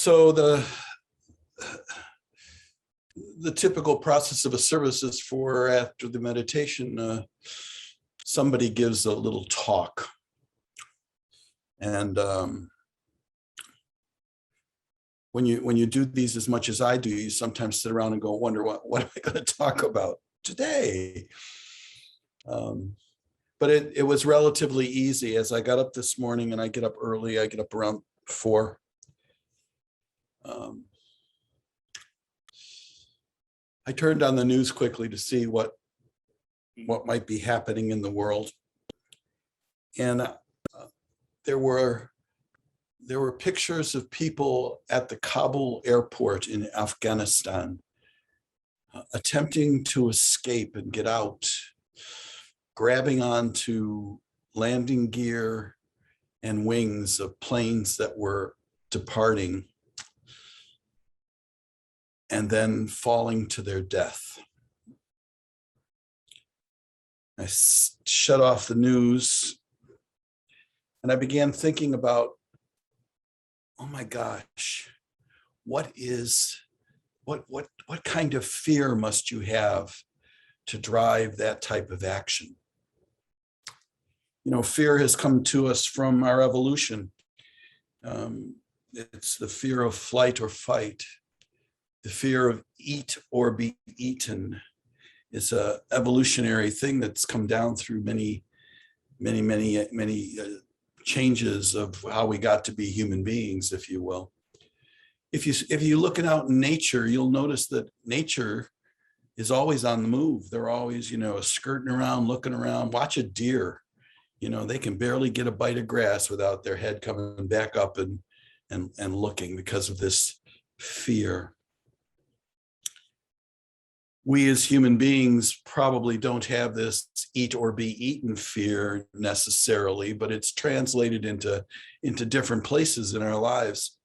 So the typical process of a service is for after the meditation, somebody gives a little talk. And when you do these as much as I do, you sometimes sit around and wonder, what am I going to talk about today? But it was relatively easy. As I got up this morning, and I get up early, I get up around 4. I turned on the news quickly to see what might be happening in the world. And there were pictures of people at the Kabul airport in Afghanistan attempting to escape and get out, grabbing onto landing gear and wings of planes that were departing, and then falling to their death. I shut off the news and I began thinking about, oh my gosh, what kind of fear must you have to drive that type of action? You know, fear has come to us from our evolution. It's the fear of flight or fight. The fear of eat or be eaten is an evolutionary thing that's come down through many changes of how we got to be human beings, if you will. If you're looking out in nature, you'll notice that nature is always on the move. They're always, skirting around, looking around. Watch a deer. They can barely get a bite of grass without their head coming back up and looking because of this fear. We as human beings probably don't have this eat or be eaten fear necessarily, but it's translated into different places in our lives.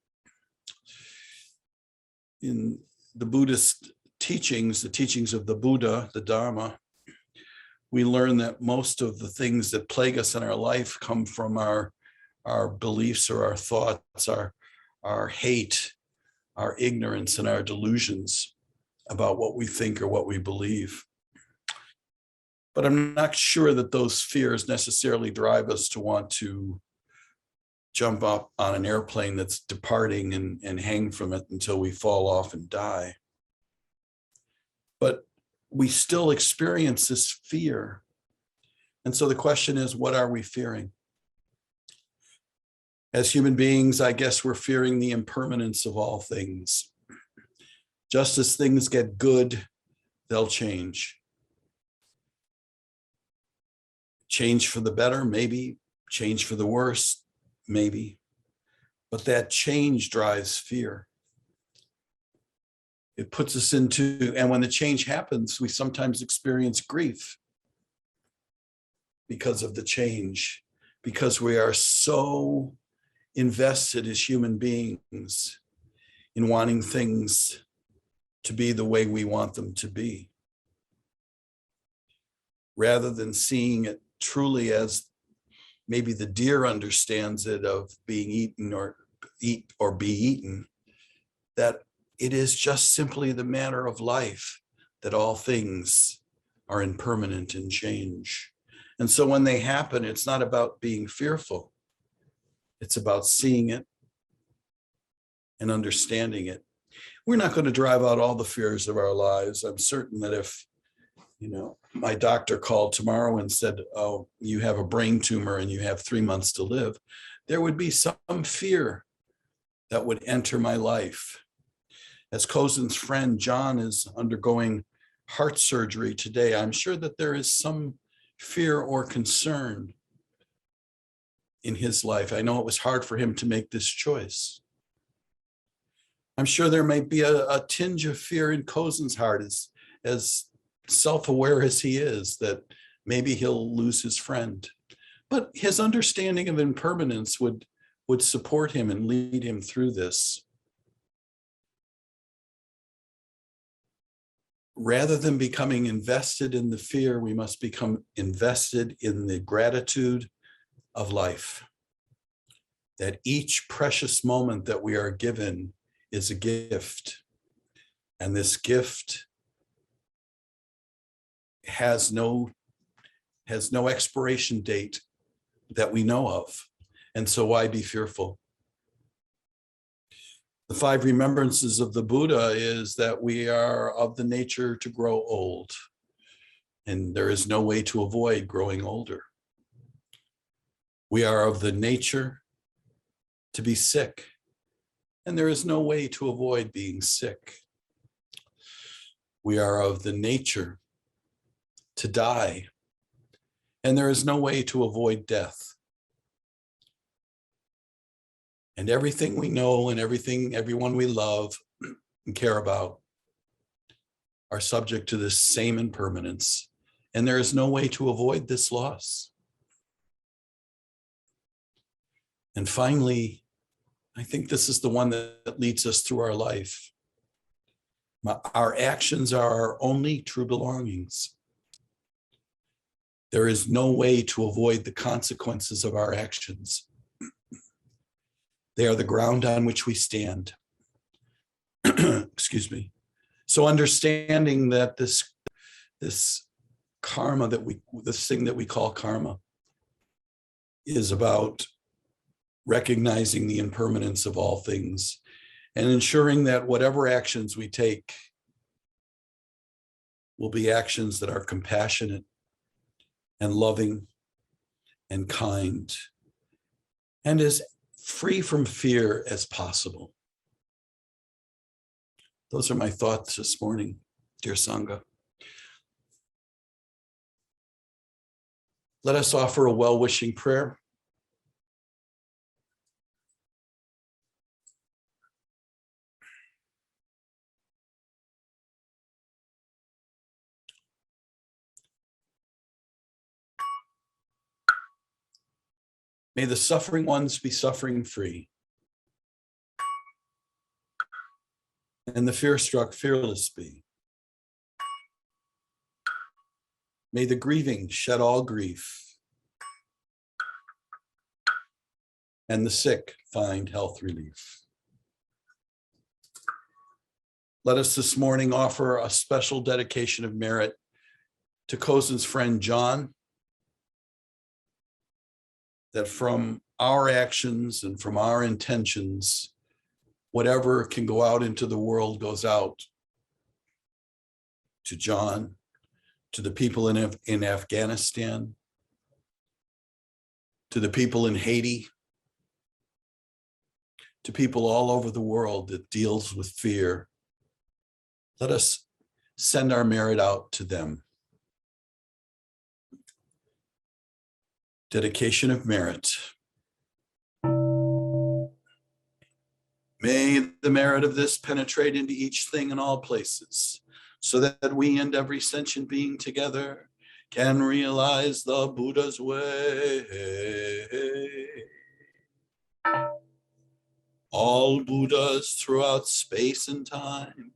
In the Buddhist teachings, the teachings of the Buddha, the Dharma, we learn that most of the things that plague us in our life come from our beliefs or our thoughts, our hate, our ignorance, and our delusions about what we think or what we believe. But I'm not sure that those fears necessarily drive us to want to jump up on an airplane that's departing and hang from it until we fall off and die. But we still experience this fear. And so the question is, what are we fearing? As human beings, I guess we're fearing the impermanence of all things. Just as things get good, they'll change. Change for the better, maybe. Change for the worse, maybe. But that change drives fear. It puts us into, and when the change happens, we sometimes experience grief because of the change, because we are so invested as human beings in wanting things to be the way we want them to be, rather than seeing it truly as maybe the deer understands it, of being eaten or eat or be eaten, that it is just simply the matter of life, that all things are impermanent and change. And so when they happen, it's not about being fearful. It's about seeing it and understanding it. We're not going to drive out all the fears of our lives. I'm certain that if, my doctor called tomorrow and said, oh, you have a brain tumor and you have 3 months to live, there would be some fear that would enter my life. As Cozen's friend John is undergoing heart surgery today, I'm sure that there is some fear or concern in his life. I know it was hard for him to make this choice. I'm sure there may be a tinge of fear in Cozen's heart, as self-aware as he is, that maybe he'll lose his friend. But his understanding of impermanence would support him and lead him through this. Rather than becoming invested in the fear, we must become invested in the gratitude of life. That each precious moment that we are given is a gift. And this gift has no expiration date that we know of. And so why be fearful? The 5 remembrances of the Buddha is that we are of the nature to grow old, and there is no way to avoid growing older. We are of the nature to be sick, and there is no way to avoid being sick. We are of the nature to die, and there is no way to avoid death. And everything we know and everyone we love and care about are subject to this same impermanence, and there is no way to avoid this loss. And finally, I think this is the one that leads us through our life. Our actions are our only true belongings. There is no way to avoid the consequences of our actions. They are the ground on which we stand. Excuse me. So understanding that this karma this thing that we call karma is about recognizing the impermanence of all things and ensuring that whatever actions we take will be actions that are compassionate and loving and kind and as free from fear as possible. Those are my thoughts this morning, dear Sangha. Let us offer a well-wishing prayer. May the suffering ones be suffering free, and the fear-struck fearless be. May the grieving shed all grief, and the sick find health relief. Let us this morning offer a special dedication of merit to Kozen's friend John, that from our actions and from our intentions, whatever can go out into the world goes out to John, to the people in Afghanistan, to the people in Haiti, to people all over the world that deals with fear. Let us send our merit out to them. Dedication of merit. May the merit of this penetrate into each thing in all places, so that we and every sentient being together can realize the Buddha's way. All Buddhas throughout space and time,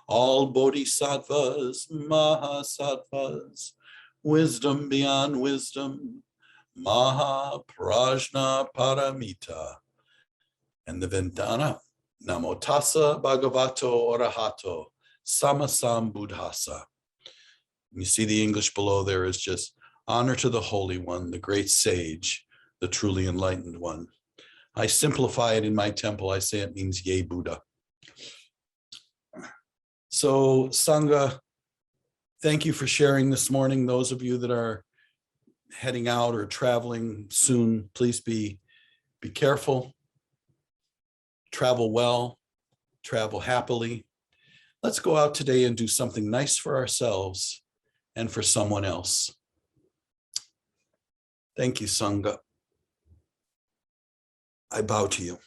all bodhisattvas, mahasattvas, wisdom beyond wisdom, Mahaprajna Paramita, and the Vedana, Namo Tassa Bhagavato Arahato, Samasam Buddhasa. You see the English below there is just honor to the Holy One, the great sage, the truly enlightened one. I simplify it in my temple. I say it means Yea Buddha. So Sangha, thank you for sharing this morning. Those of you that are heading out or traveling soon, please be careful, travel well, travel happily. Let's go out today and do something nice for ourselves and for someone else. Thank you, Sangha. I bow to you.